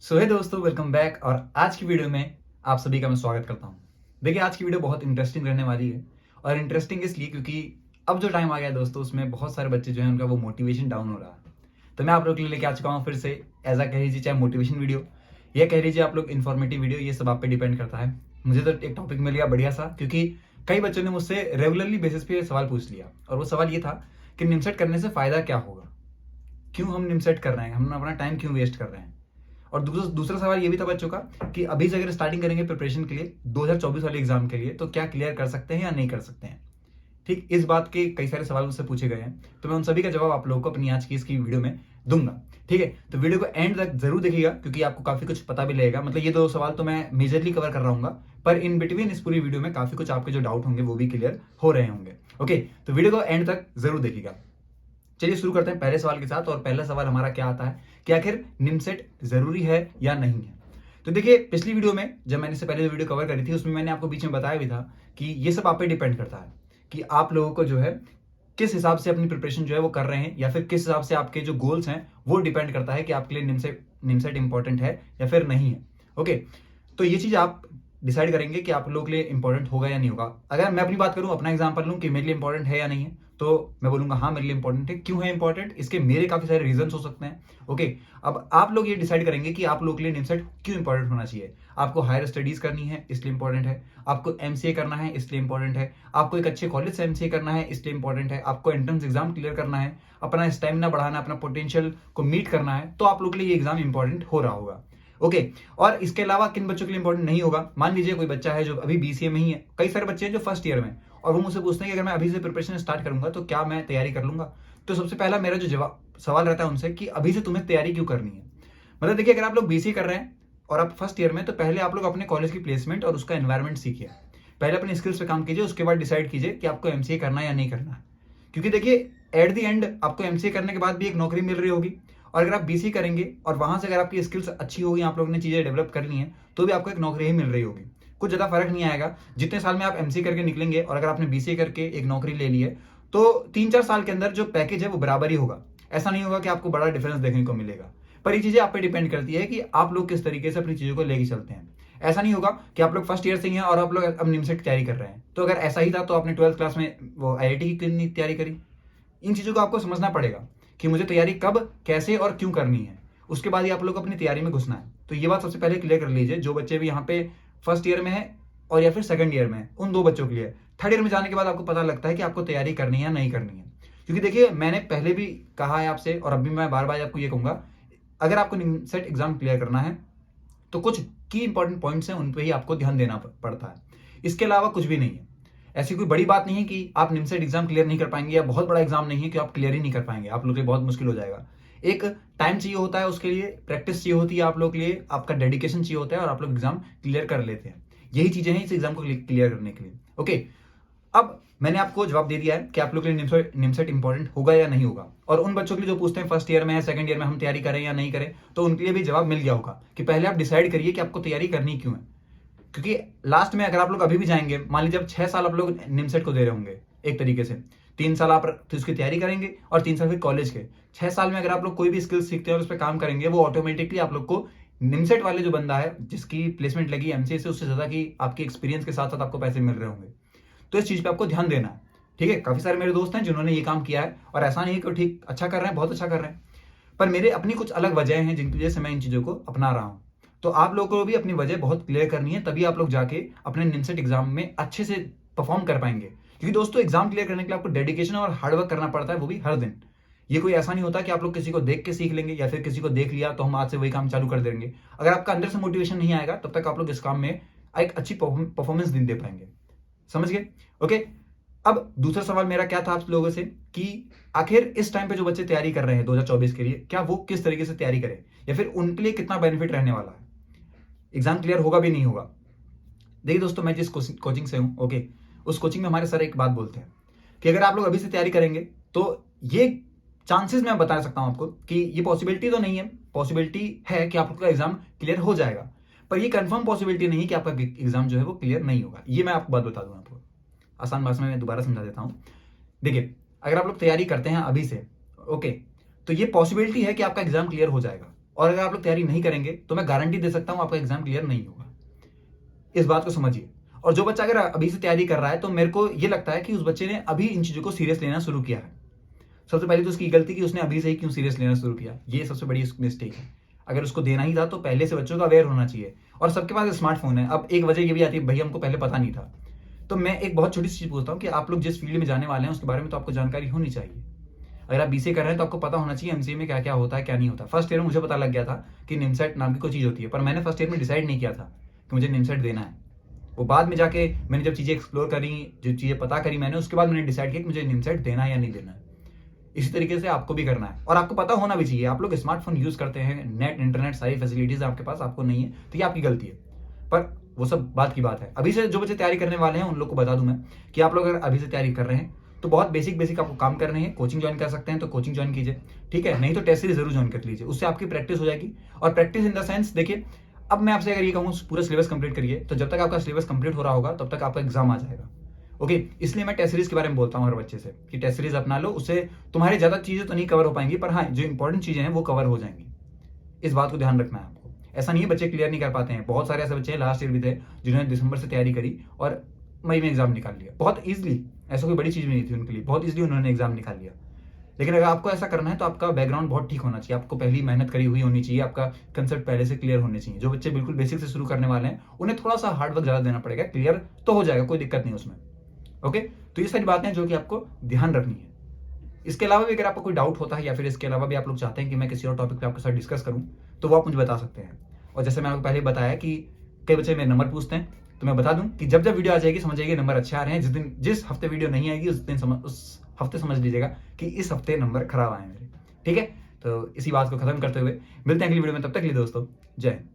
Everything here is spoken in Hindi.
सो हे दोस्तों, वेलकम बैक। और आज की वीडियो में आप सभी का मैं स्वागत करता हूं। देखिए, आज की वीडियो बहुत इंटरेस्टिंग रहने वाली है। और इंटरेस्टिंग इसलिए क्योंकि अब जो टाइम आ गया है दोस्तों, उसमें बहुत सारे बच्चे जो हैं उनका वो मोटिवेशन डाउन हो रहा है। तो मैं आप लोग के लिए लेके आ चुका हूँ फिर से एज आ कह लीजिए चाहे मोटिवेशन वीडियो या कह लीजिए आप लोग इन्फॉर्मेटिव वीडियो, ये सब आप पे डिपेंड करता है। मुझे तो एक टॉपिक मिल गया बढ़िया सा, क्योंकि कई बच्चों ने मुझसे रेगुलरली बेसिस पे सवाल पूछ लिया। और वो सवाल ये था कि निमसेट करने से फायदा क्या होगा, क्यों हम निमसेट कर रहे हैं, हम अपना टाइम क्यों वेस्ट कर रहे हैं। और दूसरा दूसरा सवाल ये भी था बच्चों का कि अभी से अगर स्टार्टिंग करेंगे प्रिपरेशन के लिए 2024 वाले एग्जाम के लिए, तो क्या क्लियर कर सकते हैं या नहीं कर सकते हैं। ठीक इस बात के कई सारे सवाल मुझसे पूछे गए हैं, तो मैं उन सभी का जवाब आप लोगों को अपनी आज की इसकी वीडियो में दूंगा। ठीक है, तो वीडियो को एंड तक जरूर देखिएगा, क्योंकि आपको काफी कुछ पता भी लगेगा। मतलब ये दो सवाल तो मैं मेजरली कवर कर रहा हूँ, पर इन बिटवीन इस पूरी वीडियो में काफी कुछ आपके जो डाउट होंगे वो भी क्लियर हो रहे होंगे। ओके, तो वीडियो को एंड तक जरूर देखिएगा। चलिए शुरू करते हैं पहले सवाल के साथ। और पहला सवाल हमारा क्या आता है कि आखिर निमसेट जरूरी है या नहीं है। तो देखिए, पिछली वीडियो में जब मैंने इससे पहले जो वीडियो कवर करी थी, उसमें मैंने आपको बीच में बताया भी था कि ये सब आप पे डिपेंड करता है कि आप लोगों को जो है किस हिसाब से अपनी प्रिपरेशन जो है वो कर रहे हैं, या फिर किस हिसाब से आपके जो गोल्स हैं वो डिपेंड करता है कि आपके लिए निमसेट इंपॉर्टेंट है या फिर नहीं है। ओके, तो ये चीज आप डिसाइड करेंगे कि आप लोगों के लिए इंपॉर्टेंट होगा या नहीं होगा। अगर मैं अपनी बात करूं, अपना एग्जांपल लूं कि मेरे लिए इंपॉर्टेंट है या नहीं है, तो मैं बोलूंगा हाँ मेरे लिए इंपॉर्टेंट है। क्यों है इंपॉर्टेंट, इसके मेरे काफी सारे रीजन हो सकते हैं। ओके, अब आप लोग ये डिसाइड करेंगे कि आप लोग के लिए निमसेट क्यों इंपॉर्टेंट होना चाहिए। आपको हायर स्टडीज करनी है इसलिए इंपॉर्टेंट है, आपको एमसीए करना है इसलिए इंपॉर्टेंट है, आपको एक अच्छे कॉलेज से एमसीए करना है इसलिए इंपॉर्टेंट है, आपको एंट्रेंस एग्जाम क्लियर करना है, अपना स्टेमिना बढ़ाना, अपना पोटेंशियल को मीट करना है, तो आप लोग के लिए ये एग्जाम इंपॉर्टेंट हो रहा होगा। ओके, और इसके अलावा किन बच्चों के लिए इंपॉर्टेंट नहीं होगा। मान लीजिए कोई बच्चा है जो अभी बीसीए में ही है, कई सारे बच्चे हैं जो फर्स्ट ईयर में, और वो मुझसे पूछते हैं कि अगर मैं अभी से प्रिपरेशन स्टार्ट करूंगा तो क्या मैं तैयारी कर लूंगा। तो सबसे पहला मेरा जो जवाब सवाल रहता है उनसे कि अभी से तुम्हें तैयारी क्यों करनी है। मतलब देखिए, अगर आप लोग बीसीए कर रहे हैं और आप फर्स्ट ईयर में, तो पहले आप लोग अपने कॉलेज की प्लेसमेंट और उसका एनवायरमेंट सीखिए। पहले अपने स्किल्स पे काम कीजिए, उसके बाद डिसाइड कीजिए कि आपको एमसीए करना है या नहीं करना है। क्योंकि देखिए, एट द एंड आपको एमसीए करने के बाद भी एक नौकरी मिल रही होगी, और अगर आप बीसी करेंगे और वहां से अगर आपकी स्किल्स अच्छी होगी, आप लोगों ने चीजें डेवलप कर ली हैं, तो भी आपको एक नौकरी ही मिल रही होगी। कुछ ज्यादा फर्क नहीं आएगा जितने साल में आप एमसीए करके निकलेंगे, और अगर आपने बीसीए करके एक नौकरी ले ली है, तो 3-4 साल के अंदर जो पैकेज है वो बराबर ही होगा। ऐसा नहीं होगा कि आपको बड़ा डिफरेंस देखने को मिलेगा। पर ये चीजें आप पे डिपेंड करती है कि आप लोग किस तरीके से अपनी चीजों को लेके चलते हैं। ऐसा नहीं होगा कि आप लोग फर्स्ट ईयर से ही हैं और आप लोग अब निमसेट की तैयारी कर रहे हैं। तो अगर ऐसा ही था तो आपने 12th क्लास में वो आईआईटी की क्यों नहीं तैयारी करी। इन चीजों को आपको समझना पड़ेगा कि मुझे तैयारी कब, कैसे और क्यों करनी है। उसके बाद ही आप लोग अपनी तैयारी में घुसना है। तो ये बात सबसे पहले क्लियर कर लीजिए, जो बच्चे भी यहाँ पे फर्स्ट ईयर में है और या फिर सेकंड ईयर में है, उन दो बच्चों के लिए। थर्ड ईयर में जाने के बाद आपको पता लगता है कि आपको तैयारी करनी है या नहीं करनी है। क्योंकि देखिए, मैंने पहले भी कहा है आपसे, और अभी मैं बार बार आपको ये कहूंगा, अगर आपको सेट एग्जाम क्लियर करना है तो कुछ की इंपॉर्टेंट पॉइंट्स हैं, उन पे ही आपको ध्यान देना पड़ता है। इसके अलावा कुछ भी नहीं है। ऐसी कोई बड़ी बात नहीं है कि आप निमसेट एग्जाम क्लियर नहीं कर पाएंगे, या बहुत बड़ा एग्जाम नहीं है कि आप क्लियर ही नहीं कर पाएंगे, आप लोग के लिए बहुत मुश्किल हो जाएगा। एक टाइम चाहिए होता है उसके लिए, प्रैक्टिस चाहिए होती है आप लोग के लिए, आपका डेडिकेशन चाहिए होता है, और आप लोग एग्जाम क्लियर कर लेते हैं। यही चीजें हैं इस एग्जाम को क्लियर करने के लिए। ओके, अब मैंने आपको जवाब दे दिया है कि आप लोग के लिए निमसेट इंपॉर्टेंट होगा या नहीं होगा। और उन बच्चों के लिए जो पूछते हैं फर्स्ट ईयर में है, सेकंड ईयर में हम तैयारी करें या नहीं करें, तो उनके लिए भी जवाब मिल गया होगा कि पहले आप डिसाइड करिए कि आपको तैयारी करनी क्यों है। क्योंकि लास्ट में अगर आप लोग अभी भी जाएंगे, मान लीजिए अब 6 साल आप लोग निमसेट को दे रहे होंगे एक तरीके से, 3 साल आप तो उसकी तैयारी करेंगे और 3 साल फिर कॉलेज के। 6 साल में अगर आप लोग कोई भी स्किल सीखते हैं और उस पर काम करेंगे, वो ऑटोमेटिकली आप लोग को निमसेट वाले जो बंदा है जिसकी प्लेसमेंट लगी एमसीए से, उससे ज्यादा की आपके एक्सपीरियंस के साथ साथ आपको पैसे मिल रहे होंगे। तो इस चीज पे आपको ध्यान देना है। ठीक है, काफी सारे मेरे दोस्त हैं जिन्होंने ये काम किया है, और ऐसा नहीं है कि ठीक अच्छा कर रहे हैं, बहुत अच्छा कर रहे हैं, पर मेरे अपनी कुछ अलग वजह हैं जिनकी वजह से मैं इन चीजों को अपना रहा हूं। तो आप लोगों को भी अपनी वजह बहुत क्लियर करनी है, तभी आप लोग जाके अपने निमसेट एग्जाम में अच्छे से परफॉर्म कर पाएंगे। क्योंकि दोस्तों, एग्जाम क्लियर करने के लिए आपको डेडिकेशन और हार्डवर्क करना पड़ता है, वो भी हर दिन। ये कोई ऐसा नहीं होता कि आप लोग किसी को देख के सीख लेंगे, या फिर किसी को देख लिया तो हम आज से वही काम चालू कर देंगे। अगर आपका अंदर से मोटिवेशन नहीं आएगा, तब तक आप लोग इस काम में एक अच्छी परफॉर्मेंस नहीं दे पाएंगे। समझ गए? ओके, अब दूसरा सवाल मेरा क्या था आप लोगों से कि आखिर इस टाइम पे जो बच्चे तैयारी कर रहे हैं 2024 के लिए, क्या वो किस तरीके से तैयारी करें, या फिर उनके लिए कितना बेनिफिट रहने वाला है, एग्जाम क्लियर होगा भी नहीं होगा। देखिए दोस्तों, मैं जिस कोचिंग से हूं, ओके, उस कोचिंग में हमारे सर एक बात बोलते हैं कि अगर आप लोग अभी से तैयारी करेंगे तो ये चांसेस मैं बता सकता हूं आपको कि ये पॉसिबिलिटी तो नहीं है, पॉसिबिलिटी है कि आपका एग्जाम क्लियर हो जाएगा, पर ये कंफर्म पॉसिबिलिटी नहीं कि आपका एग्जाम जो है वो क्लियर नहीं होगा। ये मैं आपको बात बता दूं आपको आसान भाषा में, मैं दोबारा समझा देता हूं। देखिए, अगर आप लोग तैयारी करते हैं अभी से, ओके, तो ये पॉसिबिलिटी है कि आपका एग्जाम क्लियर हो जाएगा, और अगर आप लोग तैयारी नहीं करेंगे तो मैं गारंटी दे सकता हूं आपका एग्जाम क्लियर नहीं होगा। इस बात को समझिए। और जो बच्चा अगर अभी से तैयारी कर रहा है तो मेरे को ये लगता है कि उस बच्चे ने अभी इन चीजों को सीरियस लेना शुरू किया है। सबसे पहले तो उसकी गलती कि उसने अभी से ही क्यों सीरियस लेना शुरू किया, ये सबसे बड़ी मिस्टेक है। अगर उसको देना ही था तो पहले से बच्चों को अवेयर होना चाहिए। और सबके पास स्मार्टफोन है। अब एक वजह ये भी आती है, भैया हमको पहले पता नहीं था। तो मैं एक बहुत छोटी सी चीज पूछता हूँ कि आप लोग जिस फील्ड में जाने वाले हैं उसके बारे में तो आपको जानकारी होनी चाहिए। अगर आप बीसीए कर रहे हैं तो आपको पता होना चाहिए एमसीए में क्या क्या होता है क्या नहीं होता। फर्स्ट ईयर में मुझे पता लग गया था कि निमसेट नाम की कोई चीज होती है, पर मैंने फर्स्ट ईयर में डिसाइड नहीं किया था कि मुझे निमसेट देना है। वो बाद में जाके मैंने जब चीजें एक्सप्लोर करी, जो चीजें पता करी मैंने, उसके बाद मैंने डिसाइड किया कि मुझे निमसेट देना है या नहीं देना है। इसी तरीके से आपको भी करना है और आपको पता होना भी चाहिए। आप लोग स्मार्टफोन यूज करते हैं, नेट इंटरनेट सारी फैसिलिटीज आपके पास, आपको नहीं है तो ये आपकी गलती है। पर वो सब बात की बात है। अभी से जो बच्चे तैयारी करने वाले हैं उन लोग को बता दूं मैं कि आप लोग अगर अभी से तैयारी कर रहे हैं तो बहुत बेसिक बेसिक आपको काम करने हैं। कोचिंग ज्वाइन कर सकते हैं तो कोचिंग ज्वाइन कीजिए, ठीक है, नहीं तो टेस्ट सीरीज जरूर ज्वाइन कर लीजिए, उससे आपकी प्रैक्टिस हो जाएगी। और प्रैक्टिस इन द सेंस, देखिए अब मैं आपसे अगर ये कहूँ पूरा सिलेबस कंप्लीट करिए तो जब तक आपका सिलेबस कंप्लीट हो रहा होगा तब तक आपका एग्जाम आ जाएगा। ओके, इसलिए मैं टेस्ट सीरीज के बारे में बोलता हूँ हर बच्चे से कि टेस्ट सीरीज अपना लो, उससे तुम्हारी ज्यादा चीजें तो नहीं कवर हो पाएंगी पर हाँ जो इंपॉर्टेंट चीजें हैं वो कवर हो जाएंगी। इस बात को ध्यान रखना है आपको। ऐसा नहीं है बच्चे क्लियर नहीं कर पाते हैं, बहुत सारे ऐसे बच्चे हैं लास्ट ईयर भी थे जिन्होंने दिसंबर से तैयारी करी और मई में एग्जाम निकाल लिया बहुत ईजिली। ऐसा कोई बड़ी चीज भी नहीं थी उनके लिए, बहुत ईजिली उन्होंने एग्जाम निकाल लिया। लेकिन अगर आपको ऐसा करना है तो आपका बैकग्राउंड बहुत ठीक होना चाहिए, आपको पहली मेहनत करी हुई होनी चाहिए, आपका कंसेप्ट पहले से क्लियर होने चाहिए। जो बच्चे बिल्कुल बेसिक से शुरू करने वाले हैं उन्हें थोड़ा सा हार्ड वर्क ज्यादा देना पड़ेगा, क्लियर तो हो जाएगा, कोई दिक्कत नहीं उसमें। ओके, तो ये सारी बातें हैं जो कि आपको ध्यान रखनी है। इसके अलावा भी अगर आपको कोई डाउट होता है या फिर इसके अलावा भी आप लोग चाहते हैं कि मैं किसी और टॉपिक पे आपके साथ डिस्कस करूं तो वो आप मुझे बता सकते हैं। और जैसे मैंने आपको पहले बताया कि कई बच्चे मेरे नंबर पूछते हैं, तो मैं बता दूं कि जब जब वीडियो आ जाएगी समझ जाइए नंबर अच्छे आ रहे हैं। जिस हफ्ते वीडियो नहीं आएगी उस हफ्ते समझ लीजिएगा कि इस हफ्ते नंबर खराब आए मेरे। ठीक है, तो इसी बात को खत्म करते हुए मिलते हैं अगली वीडियो में, तब तक के लिए दोस्तों जय हिंद।